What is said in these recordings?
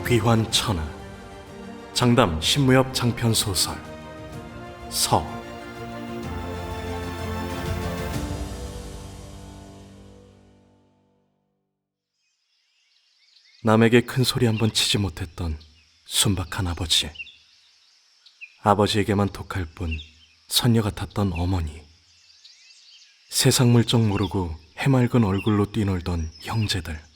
귀환천하. 장담 신무협 장편소설 서. 남에게 큰 소리 한번 치지 못했던 순박한 아버지. 아버지에게만 독할 뿐 선녀 같았던 어머니. 세상 물정 모르고 해맑은 얼굴로 뛰놀던 형제들.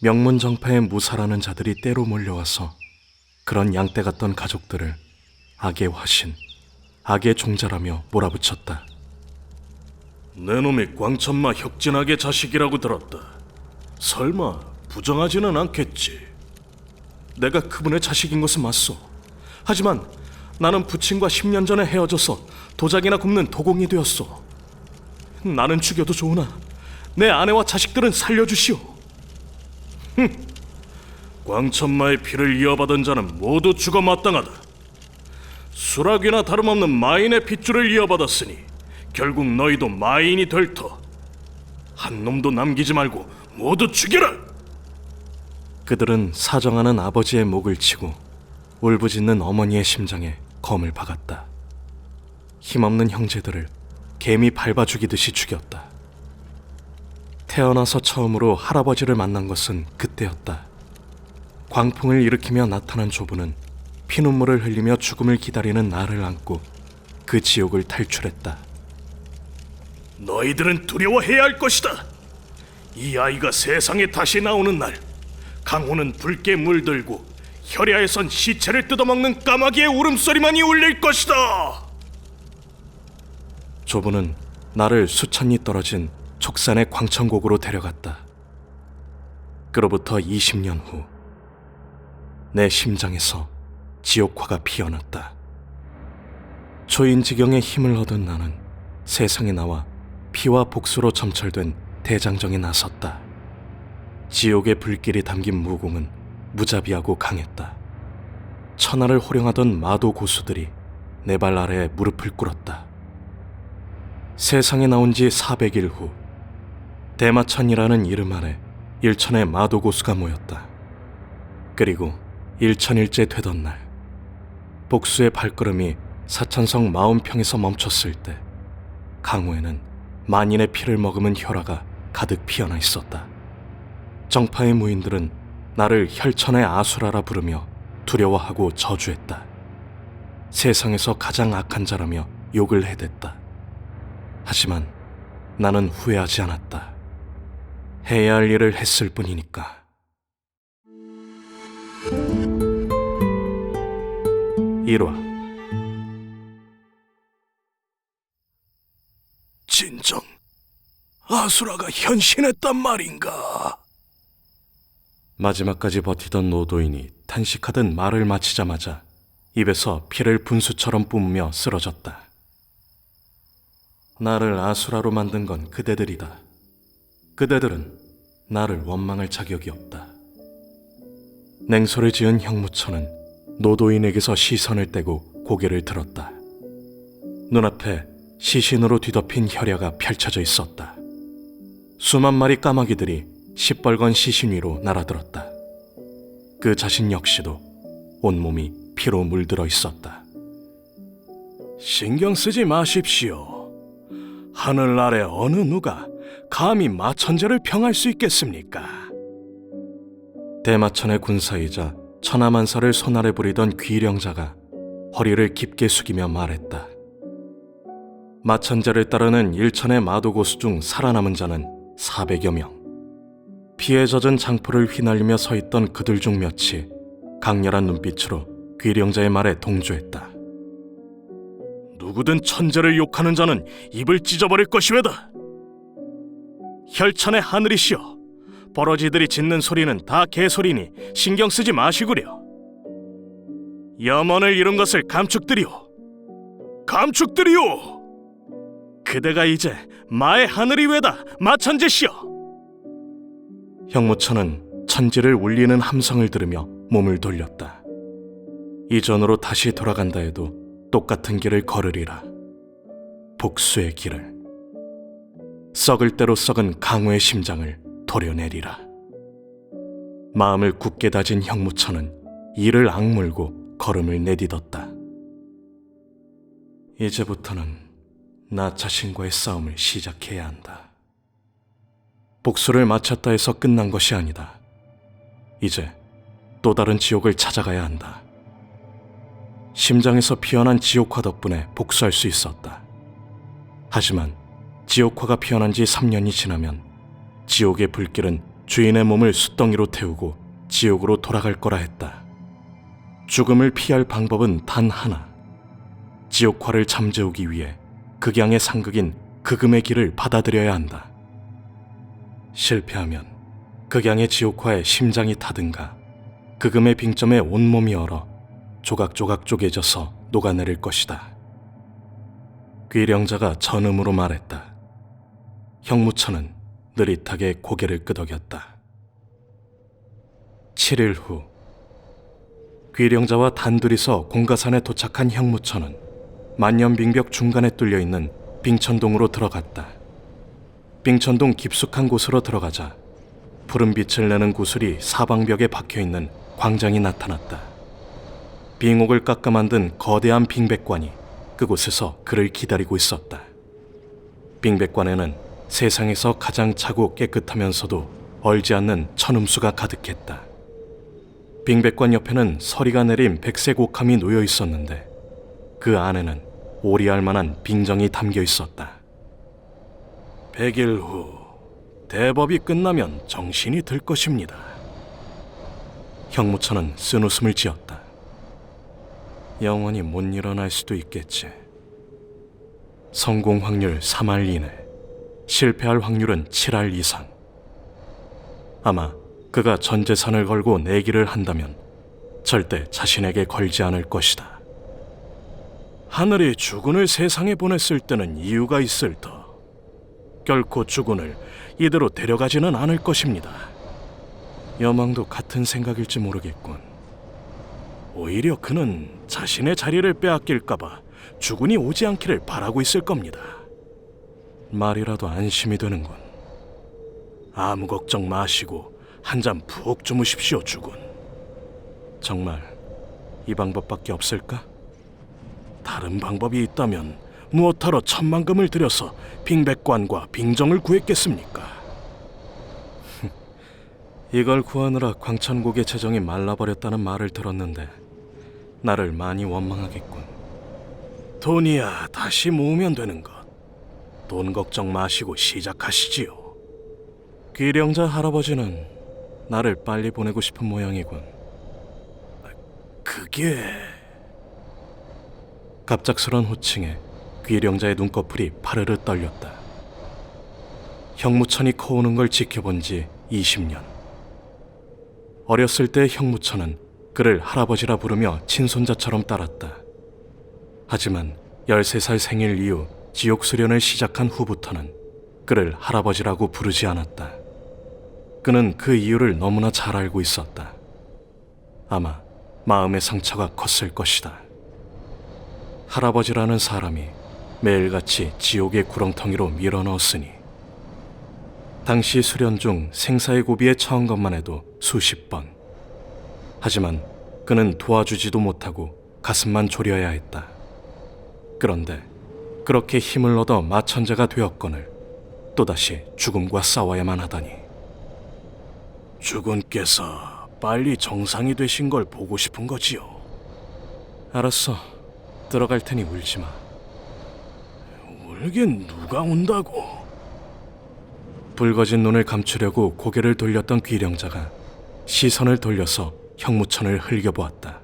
명문정파의 무사라는 자들이 때로 몰려와서 그런 양떼 같던 가족들을 악의 화신, 악의 종자라며 몰아붙였다. 내 놈이 광천마 혁진학의 자식이라고 들었다. 설마 부정하지는 않겠지? 내가 그분의 자식인 것은 맞소. 하지만 나는 부친과 10년 전에 헤어져서 도자기나 굽는 도공이 되었소. 나는 죽여도 좋으나 내 아내와 자식들은 살려주시오. 광천마의 피를 이어받은 자는 모두 죽어 마땅하다. 수락이나 다름없는 마인의 핏줄을 이어받았으니 결국 너희도 마인이 될 터. 한 놈도 남기지 말고 모두 죽여라! 그들은 사정하는 아버지의 목을 치고 울부짖는 어머니의 심장에 검을 박았다. 힘없는 형제들을 개미 밟아 죽이듯이 죽였다. 태어나서 처음으로 할아버지를 만난 것은 그때였다. 광풍을 일으키며 나타난 조부는 피눈물을 흘리며 죽음을 기다리는 나를 안고 그 지옥을 탈출했다. 너희들은 두려워해야 할 것이다. 이 아이가 세상에 다시 나오는 날, 강호는 붉게 물들고 혈야에선 시체를 뜯어먹는 까마귀의 울음소리만이 울릴 것이다. 조부는 나를 수천 리 떨어진 촉산의 광천곡으로 데려갔다. 그로부터 20년 후 내 심장에서 지옥화가 피어났다. 초인지경의 힘을 얻은 나는 세상에 나와 피와 복수로 점철된 대장정에 나섰다. 지옥의 불길이 담긴 무공은 무자비하고 강했다. 천하를 호령하던 마도 고수들이 내 발 아래에 무릎을 꿇었다. 세상에 나온 지 400일 후 대마천이라는 이름 아래 일천의 마도 고수가 모였다. 그리고 일천일째 되던 날, 복수의 발걸음이 사천성 마운평에서 멈췄을 때 강호에는 만인의 피를 머금은 혈화가 가득 피어나 있었다. 정파의 무인들은 나를 혈천의 아수라라 부르며 두려워하고 저주했다. 세상에서 가장 악한 자라며 욕을 해댔다. 하지만 나는 후회하지 않았다. 해야 할 일을 했을 뿐이니까. 일화. 진정 아수라가 현신했단 말인가? 마지막까지 버티던 노도인이 탄식하듯 말을 마치자마자 입에서 피를 분수처럼 뿜으며 쓰러졌다. 나를 아수라로 만든 건 그대들이다. 그대들은 나를 원망할 자격이 없다. 냉소를 지은 형무처는 노도인에게서 시선을 떼고 고개를 들었다. 눈앞에 시신으로 뒤덮인 혈야가 펼쳐져 있었다. 수만 마리 까마귀들이 시뻘건 시신 위로 날아들었다. 그 자신 역시도 온몸이 피로 물들어 있었다. 신경 쓰지 마십시오. 하늘 아래 어느 누가 감히 마천제를 평할 수 있겠습니까? 대마천의 군사이자 천하만사를 손아래 부리던 귀령자가 허리를 깊게 숙이며 말했다. 마천제를 따르는 일천의 마도고수 중 살아남은 자는 400여 명. 피에 젖은 장포를 휘날리며 서 있던 그들 중 몇이 강렬한 눈빛으로 귀령자의 말에 동조했다. 누구든 천재를 욕하는 자는 입을 찢어버릴 것이외다. 혈천의 하늘이시여, 버러지들이 짖는 소리는 다 개소리니 신경 쓰지 마시구려. 염원을 이룬 것을 감축드리오. 감축드리오. 그대가 이제 마의 하늘이 외다 마천제시여. 형무처는 천지를 울리는 함성을 들으며 몸을 돌렸다. 이전으로 다시 돌아간다 해도 똑같은 길을 걸으리라. 복수의 길을. 썩을 대로 썩은 강호의 심장을 도려내리라. 마음을 굳게 다진 형무천은 이를 악물고 걸음을 내딛었다. 이제부터는 나 자신과의 싸움을 시작해야 한다. 복수를 마쳤다 해서 끝난 것이 아니다. 이제 또 다른 지옥을 찾아가야 한다. 심장에서 피어난 지옥화 덕분에 복수할 수 있었다. 하지만 지옥화가 피어난 지 3년이 지나면 지옥의 불길은 주인의 몸을 숫덩이로 태우고 지옥으로 돌아갈 거라 했다. 죽음을 피할 방법은 단 하나. 지옥화를 잠재우기 위해 극양의 상극인 극음의 길을 받아들여야 한다. 실패하면 극양의 지옥화에 심장이 타든가 극음의 빙점에 온몸이 얼어 조각조각 쪼개져서 녹아내릴 것이다. 귀령자가 전음으로 말했다. 형무천은 느릿하게 고개를 끄덕였다. 7일 후 귀령자와 단둘이서 공가산에 도착한 형무천은 만년빙벽 중간에 뚫려있는 빙천동으로 들어갔다. 빙천동 깊숙한 곳으로 들어가자 푸른 빛을 내는 구슬이 사방벽에 박혀있는 광장이 나타났다. 빙옥을 깎아 만든 거대한 빙백관이 그곳에서 그를 기다리고 있었다. 빙백관에는 세상에서 가장 차고 깨끗하면서도 얼지 않는 천음수가 가득했다. 빙백관 옆에는 서리가 내린 백색 옥함이 놓여 있었는데 그 안에는 오리할 만한 빙정이 담겨 있었다. 100일 후 대법이 끝나면 정신이 들 것입니다. 형무천은 쓴웃음을 지었다. 영원히 못 일어날 수도 있겠지. 성공 확률 3할 이내, 실패할 확률은 7할 이상. 아마 그가 전 재산을 걸고 내기를 한다면 절대 자신에게 걸지 않을 것이다. 하늘이 주군을 세상에 보냈을 때는 이유가 있을 터. 결코 주군을 이대로 데려가지는 않을 것입니다. 여망도 같은 생각일지 모르겠군. 오히려 그는 자신의 자리를 빼앗길까봐 주군이 오지 않기를 바라고 있을 겁니다. 말이라도 안심이 되는군. 아무 걱정 마시고 한 잠 푹 주무십시오, 주군. 정말 이 방법밖에 없을까? 다른 방법이 있다면 무엇하러 10,000,000금을 들여서 빙백관과 빙정을 구했겠습니까? 이걸 구하느라 광천국의 재정이 말라버렸다는 말을 들었는데 나를 많이 원망하겠군. 돈이야 다시 모으면 되는 것. 돈 걱정 마시고 시작하시지요. 귀령자 할아버지는 나를 빨리 보내고 싶은 모양이군. 그게... 갑작스런 호칭에 귀령자의 눈꺼풀이 파르르 떨렸다. 형무천이 커오는 걸 지켜본 지 20년. 어렸을 때 형무천은 그를 할아버지라 부르며 친손자처럼 따랐다. 하지만 13살 생일 이후 지옥 수련을 시작한 후부터는 그를 할아버지라고 부르지 않았다. 그는 그 이유를 너무나 잘 알고 있었다. 아마 마음의 상처가 컸을 것이다. 할아버지라는 사람이 매일같이 지옥의 구렁텅이로 밀어넣었으니 당시 수련 중 생사의 고비에 처한 것만 해도 수십 번. 하지만 그는 도와주지도 못하고 가슴만 졸여야 했다. 그런데 그렇게 힘을 얻어 마천자가 되었거늘 또다시 죽음과 싸워야만 하다니. 주군께서 빨리 정상이 되신 걸 보고 싶은 거지요. 알았어. 들어갈 테니 울지 마. 울긴 누가 운다고. 붉어진 눈을 감추려고 고개를 돌렸던 귀령자가 시선을 돌려서 형무천을 흘겨보았다.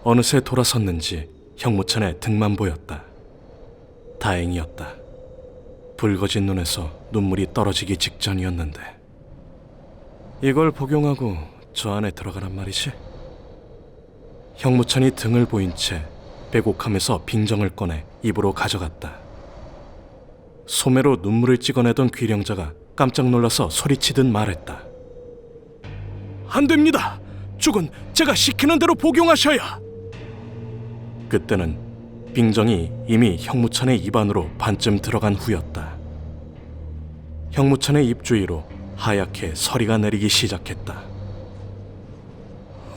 어느새 돌아섰는지 형무천의 등만 보였다. 다행이었다. 붉어진 눈에서 눈물이 떨어지기 직전이었는데. 이걸 복용하고 저 안에 들어가란 말이지? 형무천이 등을 보인 채 백옥함에서 빙정을 꺼내 입으로 가져갔다. 소매로 눈물을 찍어내던 귀령자가 깜짝 놀라서 소리치듯 말했다. 안 됩니다. 죽은 제가 시키는 대로 복용하셔야. 그때는 빙정이 이미 형무천의 입안으로 반쯤 들어간 후였다. 형무천의 입 주위로 하얗게 서리가 내리기 시작했다.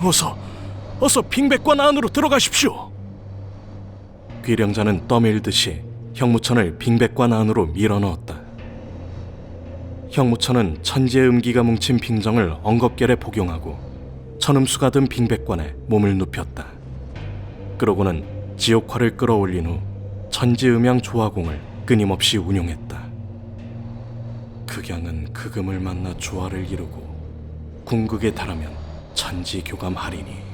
어서 빙백관 안으로 들어가십시오. 귀령자는 떠밀듯이 형무천을 빙백관 안으로 밀어넣었다. 형무천은 천지의 음기가 뭉친 빙정을 엉겁결에 복용하고 천음수가 든 빙백관에 몸을 눕혔다. 그러고는 지옥화를 끌어올린 후 천지음양 조화공을 끊임없이 운용했다. 극양은 극음을 만나 조화를 이루고 궁극에 달하면 천지교감하리니.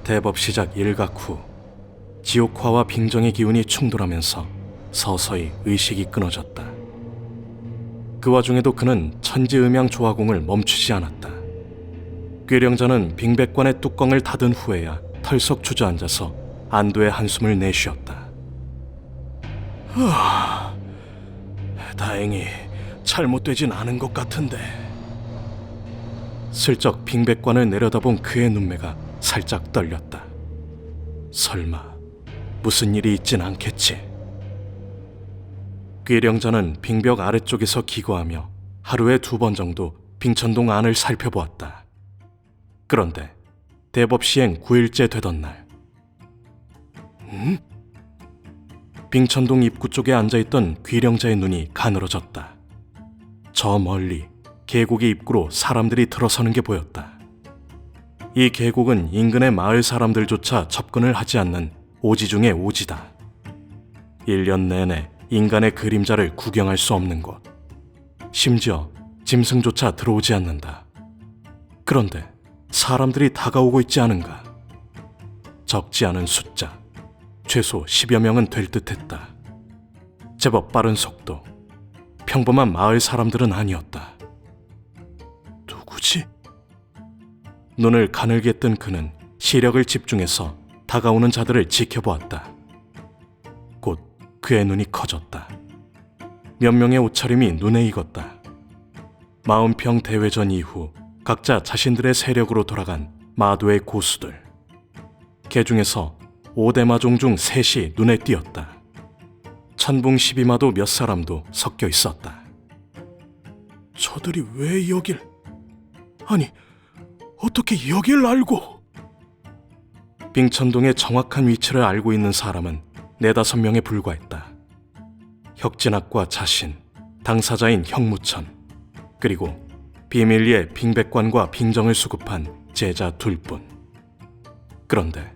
대법 시작 일각 후 지옥화와 빙정의 기운이 충돌하면서 서서히 의식이 끊어졌다. 그 와중에도 그는 천지음양 조화공을 멈추지 않았다. 꾀령자는 빙백관의 뚜껑을 닫은 후에야 털썩 주저앉아서 안도의 한숨을 내쉬었다. 다행히 잘못되진 않은 것 같은데. 슬쩍 빙백관을 내려다본 그의 눈매가 살짝 떨렸다. 설마 무슨 일이 있진 않겠지. 꾀령자는 빙벽 아래쪽에서 기거하며 하루에 2번 정도 빙천동 안을 살펴보았다. 그런데 대법 시행 9일째 되던 날, 빙천동 입구 쪽에 앉아있던 귀령자의 눈이 가늘어졌다. 저 멀리 계곡의 입구로 사람들이 들어서는 게 보였다. 이 계곡은 인근의 마을 사람들조차 접근을 하지 않는 오지 중의 오지다. 1년 내내 인간의 그림자를 구경할 수 없는 곳. 심지어 짐승조차 들어오지 않는다. 그런데 사람들이 다가오고 있지 않은가? 적지 않은 숫자, 최소 10여 명은 될 듯했다. 제법 빠른 속도. 평범한 마을 사람들은 아니었다. 누구지? 눈을 가늘게 뜬 그는 시력을 집중해서 다가오는 자들을 지켜보았다. 곧 그의 눈이 커졌다. 몇 명의 옷차림이 눈에 익었다. 마운평 대회전 이후 각자 자신들의 세력으로 돌아간 마도의 고수들. 개 중에서 5대마종 중 3이 눈에 띄었다. 천붕 12마도 몇 사람도 섞여 있었다. 저들이 왜 여길... 아니, 어떻게 여길 알고... 빙천동의 정확한 위치를 알고 있는 사람은 4-5명에 불과했다. 혁진학과 자신, 당사자인 형무천, 그리고 비밀리에 빙백관과 빙정을 수급한 제자 2뿐. 그런데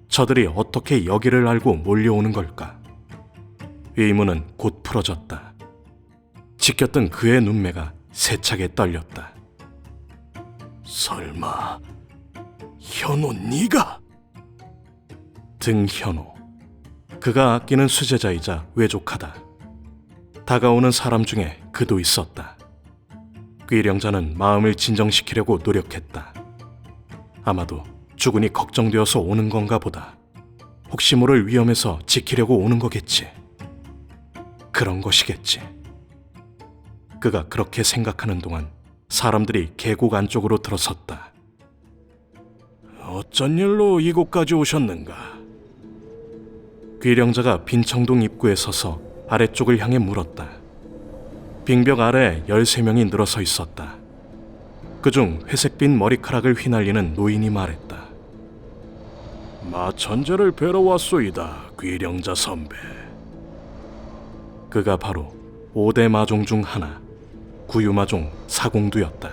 저들이 어떻게 여기를 알고 몰려오는 걸까? 의문은 곧 풀어졌다. 지켰던 그의 눈매가 세차게 떨렸다. 설마 현호 네가? 등현호. 그가 아끼는 수제자이자 외족하다. 다가오는 사람 중에 그도 있었다. 귀령자는 마음을 진정시키려고 노력했다. 아마도 주군이 걱정되어서 오는 건가 보다. 혹시 모를 위험에서 지키려고 오는 거겠지. 그런 것이겠지. 그가 그렇게 생각하는 동안 사람들이 계곡 안쪽으로 들어섰다. 어쩐 일로 이곳까지 오셨는가? 귀령자가 빈청동 입구에 서서 아래쪽을 향해 물었다. 빙벽 아래 13명이 늘어서 있었다. 그중 회색빛 머리카락을 휘날리는 노인이 말했다. 마천제를 뵈러 왔소이다, 귀령자 선배. 그가 바로 5대 마종 중 하나, 구유마종 사공두였다.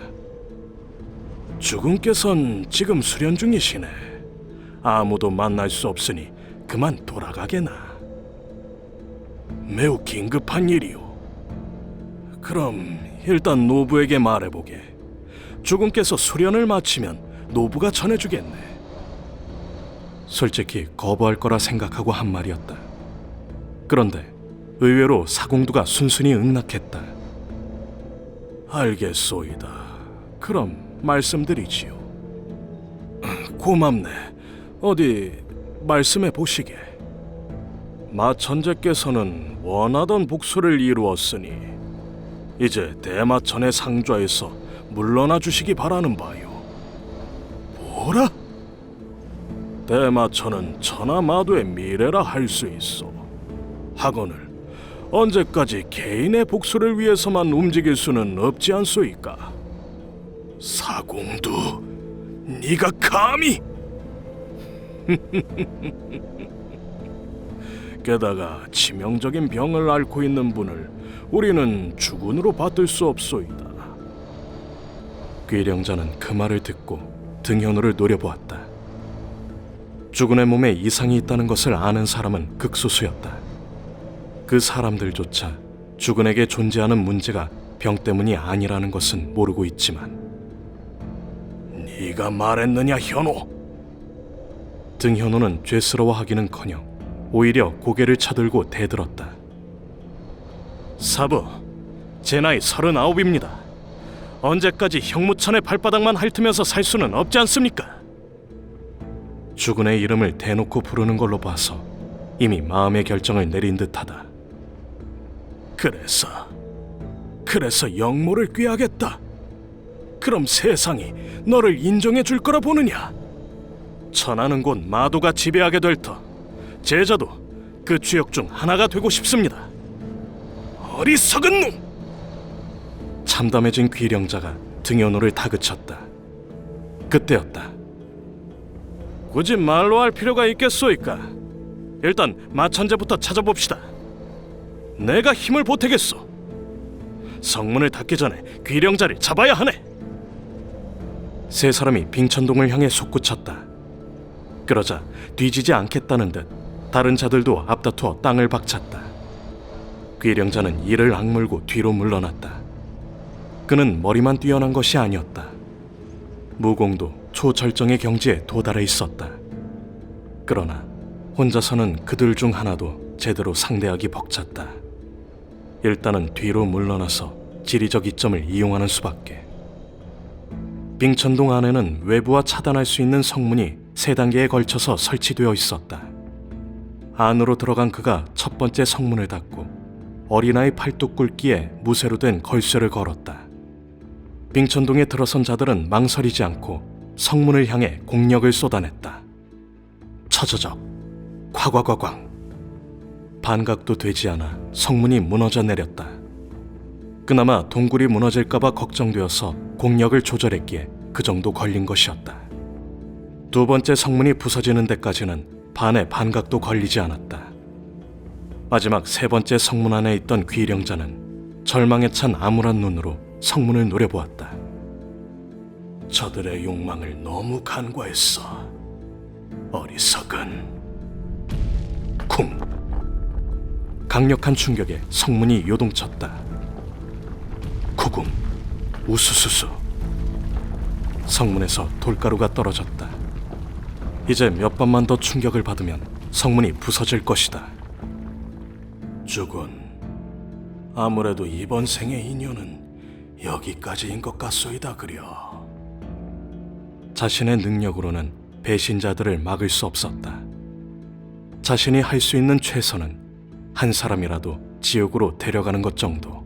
주군께선 지금 수련 중이시네. 아무도 만날 수 없으니 그만 돌아가게나. 매우 긴급한 일이오. 그럼 일단 노부에게 말해보게. 주군께서 수련을 마치면 노부가 전해주겠네. 솔직히 거부할 거라 생각하고 한 말이었다. 그런데 의외로 사공두가 순순히 응낙했다. 알겠소이다. 그럼 말씀드리지요. 고맙네. 어디 말씀해 보시게. 마천제께서는 원하던 복수를 이루었으니 이제 대마천의 상좌에서 물러나 주시기 바라는 바요. 뭐라? 대마천은 천하마도의 미래라 할 수 있어. 학원을 언제까지 개인의 복수를 위해서만 움직일 수는 없지 않소이까? 사공두, 네가 감히? 게다가 치명적인 병을 앓고 있는 분을 우리는 주군으로 받을 수 없소이다. 귀령자는 그 말을 듣고 등현우를 노려보았다. 주군의 몸에 이상이 있다는 것을 아는 사람은 극소수였다. 그 사람들조차 주군에게 존재하는 문제가 병 때문이 아니라는 것은 모르고 있지만 네가 말했느냐, 현호? 등현우는 죄스러워하기는커녕 오히려 고개를 쳐들고 대들었다. 사부, 제 나이 39입니다. 언제까지 형무천의 발바닥만 핥으면서 살 수는 없지 않습니까? 주군의 이름을 대놓고 부르는 걸로 봐서 이미 마음의 결정을 내린 듯하다. 그래서 영모를 꾀하겠다. 그럼 세상이 너를 인정해 줄 거라 보느냐? 천하는 곧 마도가 지배하게 될 터. 제자도 그 주역 중 하나가 되고 싶습니다. 어리석은 놈! 참담해진 귀령자가 등현우를 다그쳤다. 그때였다. 굳이 말로 할 필요가 있겠소이까? 일단 마천제부터 찾아봅시다. 내가 힘을 보태겠소. 성문을 닫기 전에 귀령자를 잡아야 하네. 세 사람이 빙천동을 향해 솟구쳤다. 그러자 뒤지지 않겠다는 듯 다른 자들도 앞다투어 땅을 박찼다. 귀령자는 이를 악물고 뒤로 물러났다. 그는 머리만 뛰어난 것이 아니었다. 무공도 초절정의 경지에 도달해 있었다. 그러나 혼자서는 그들 중 하나도 제대로 상대하기 벅찼다. 일단은 뒤로 물러나서 지리적 이점을 이용하는 수밖에. 빙천동 안에는 외부와 차단할 수 있는 성문이 3단계에 걸쳐서 설치되어 있었다. 안으로 들어간 그가 첫 번째 성문을 닫고 어린아이 팔뚝 굵기에 무쇠로 된 걸쇠를 걸었다. 빙천동에 들어선 자들은 망설이지 않고 성문을 향해 공력을 쏟아냈다. 처저적, 콱콱콱광. 반각도 되지 않아 성문이 무너져 내렸다. 그나마 동굴이 무너질까봐 걱정되어서 공력을 조절했기에 그 정도 걸린 것이었다. 두 번째 성문이 부서지는 데까지는 반의 반각도 걸리지 않았다. 마지막 세 번째 성문 안에 있던 귀령자는 절망에 찬 암울한 눈으로 성문을 노려보았다. 저들의 욕망을 너무 간과했어. 어리석은. 쿵! 강력한 충격에 성문이 요동쳤다. 구금, 우수수수. 성문에서 돌가루가 떨어졌다. 이제 몇 번만 더 충격을 받으면 성문이 부서질 것이다. 주군, 아무래도 이번 생의 인연은 여기까지인 것 같소이다 그려. 자신의 능력으로는 배신자들을 막을 수 없었다. 자신이 할 수 있는 최선은 한 사람이라도 지옥으로 데려가는 것 정도.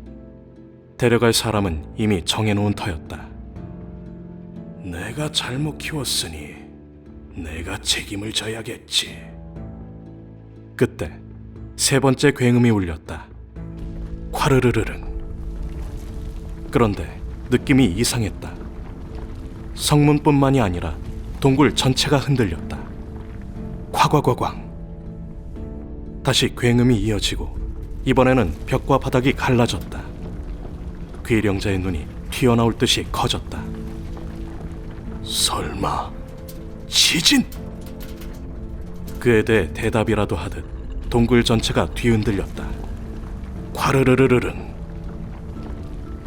데려갈 사람은 이미 정해놓은 터였다. 내가 잘못 키웠으니 내가 책임을 져야겠지. 그때 세 번째 굉음이 울렸다. 콰르르르릉. 그런데 느낌이 이상했다. 성문뿐만이 아니라 동굴 전체가 흔들렸다. 콱콱콱광. 다시 굉음이 이어지고 이번에는 벽과 바닥이 갈라졌다. 귀령자의 눈이 튀어나올 듯이 커졌다. 설마 지진? 그에 대해 대답이라도 하듯 동굴 전체가 뒤흔들렸다. 콰르르르르릉.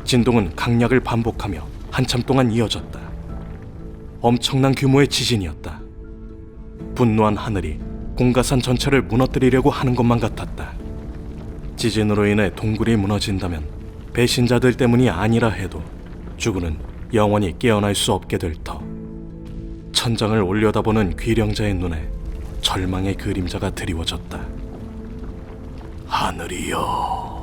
진동은 강약을 반복하며 한참 동안 이어졌다. 엄청난 규모의 지진이었다. 분노한 하늘이 공가산 전체를 무너뜨리려고 하는 것만 같았다. 지진으로 인해 동굴이 무너진다면 배신자들 때문이 아니라 해도 주군은 영원히 깨어날 수 없게 될 터. 천장을 올려다보는 귀령자의 눈에 절망의 그림자가 드리워졌다. 하늘이여,